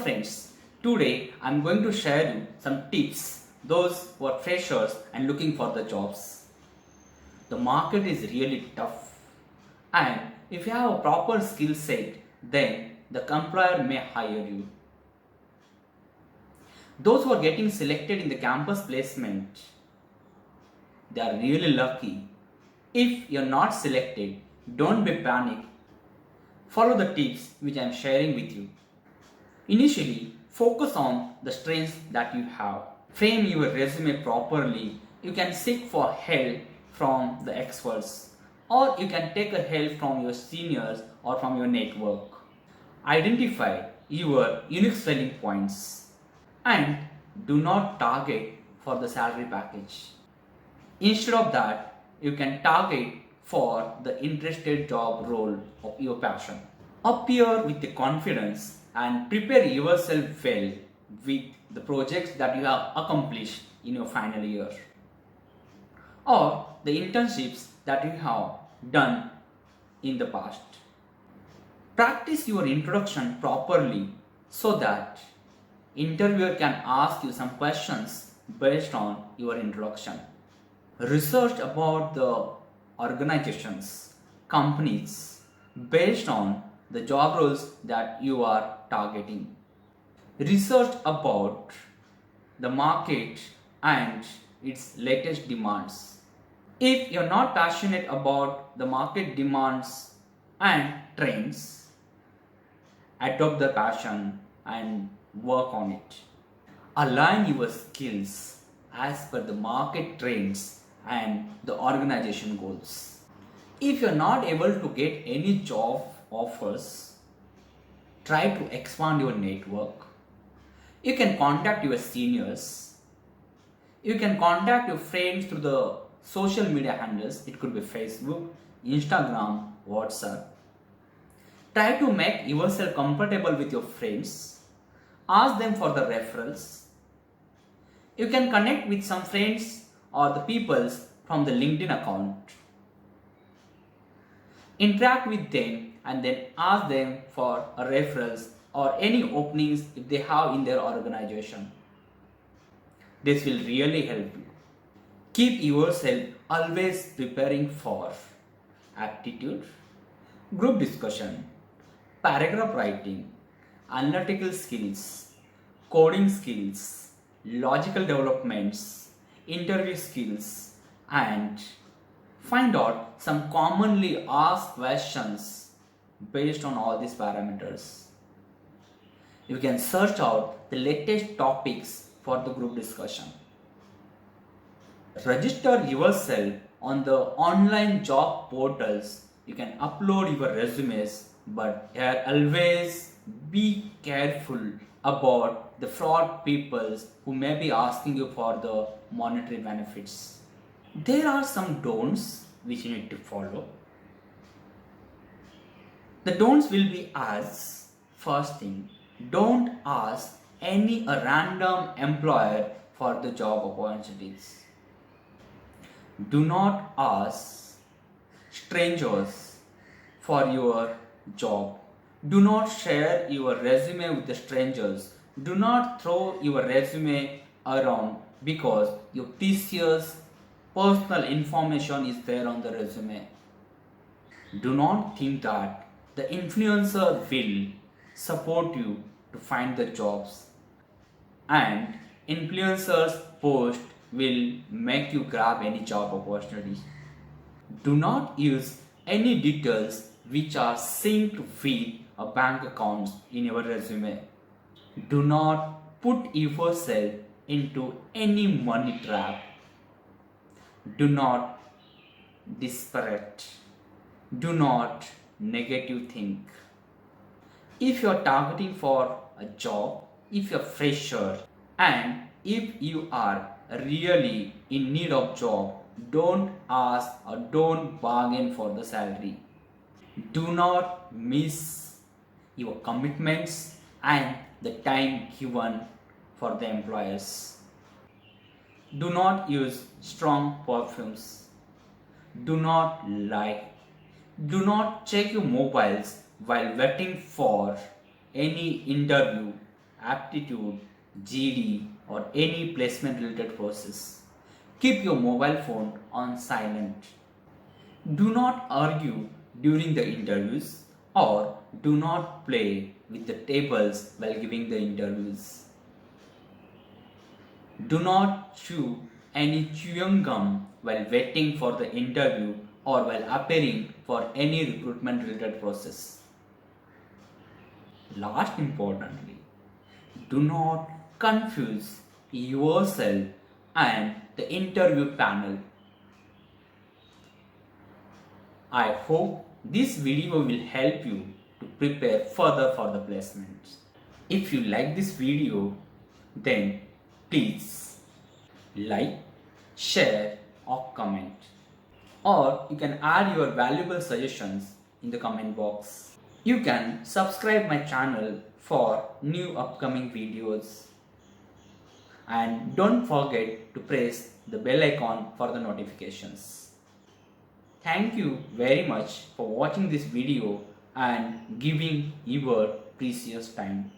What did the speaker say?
friends, today I'm going to share you some tips those who are freshers and looking for the jobs. The market is really tough, and if you have a proper skill set, then the employer may hire you. Those who are getting selected in the campus placement, they are really lucky. If you're not selected, don't be panicked. Follow the tips which I am sharing with you. Initially, focus on the strengths that you have. Frame your resume properly. You can seek for help from the experts, or you can take a help from your seniors or from your network. Identify your unique selling points and do not target for the salary package. Instead of that, you can target for the interested job role of your passion. Appear with the confidence and prepare yourself well with the projects that you have accomplished in your final year or the internships that you have done in the past. Practice your introduction properly so that interviewer can ask you some questions based on your introduction. Research about the organizations, companies based on the job roles that you are targeting. Research about the market and its latest demands. If you're not passionate about the market demands and trends, adopt the passion and work on it. Align your skills as per the market trends and the organization goals. If you're not able to get any job offers, try to expand your network. You can contact your seniors. You can contact your friends through the social media handles. It could be Facebook, Instagram, WhatsApp. Try to make yourself comfortable with your friends. Ask them for the referrals. You can connect with some friends or the peoples from the LinkedIn account. Interact with them and then ask them for referrals or any openings if they have in their organization. This will really help you. Keep yourself always preparing for aptitude, group discussion, paragraph writing, analytical skills, coding skills, logical developments, interview skills, and find out some commonly asked questions based on all these parameters. You can search out the latest topics for the group discussion. Register yourself on the online job portals. You can upload your resumes, but always be careful about the fraud peoples who may be asking you for the monetary benefits. There are some don'ts which you need to follow. The don'ts will be as first thing, don't ask any random employer for the job opportunities. Do not ask strangers for your job. Do not share your resume with the strangers. Do not throw your resume around because your TCS personal information is there on the resume. Do not think that the influencer will support you to find the jobs and influencers post will make you grab any job opportunity. Do not use any details which are synced with a bank account in your resume. Do not put yourself into any money trap. Do not disparate. Do not negative think. If you are targeting for a job, if you are fresher, and if you are really in need of job, don't ask or don't bargain for the salary. Do not miss your commitments and the time given for the employers. Do not use strong perfumes. Do not lie. Do not check your mobiles while waiting for any interview aptitude, GD, or any placement related process. Keep your mobile phone on silent. Do not argue during the interviews or do not play with the tables while giving the interviews. Do not chew any chewing gum while waiting for the interview or while appearing for any recruitment related process. Last importantly, do not confuse yourself and the interview panel. I hope this video will help you to prepare further for the placements. If you like this video, then please like, share or comment. Or you can add your valuable suggestions in the comment box. You can subscribe my channel for new upcoming videos. And don't forget to press the bell icon for the notifications. Thank you very much for watching this video and giving your precious time.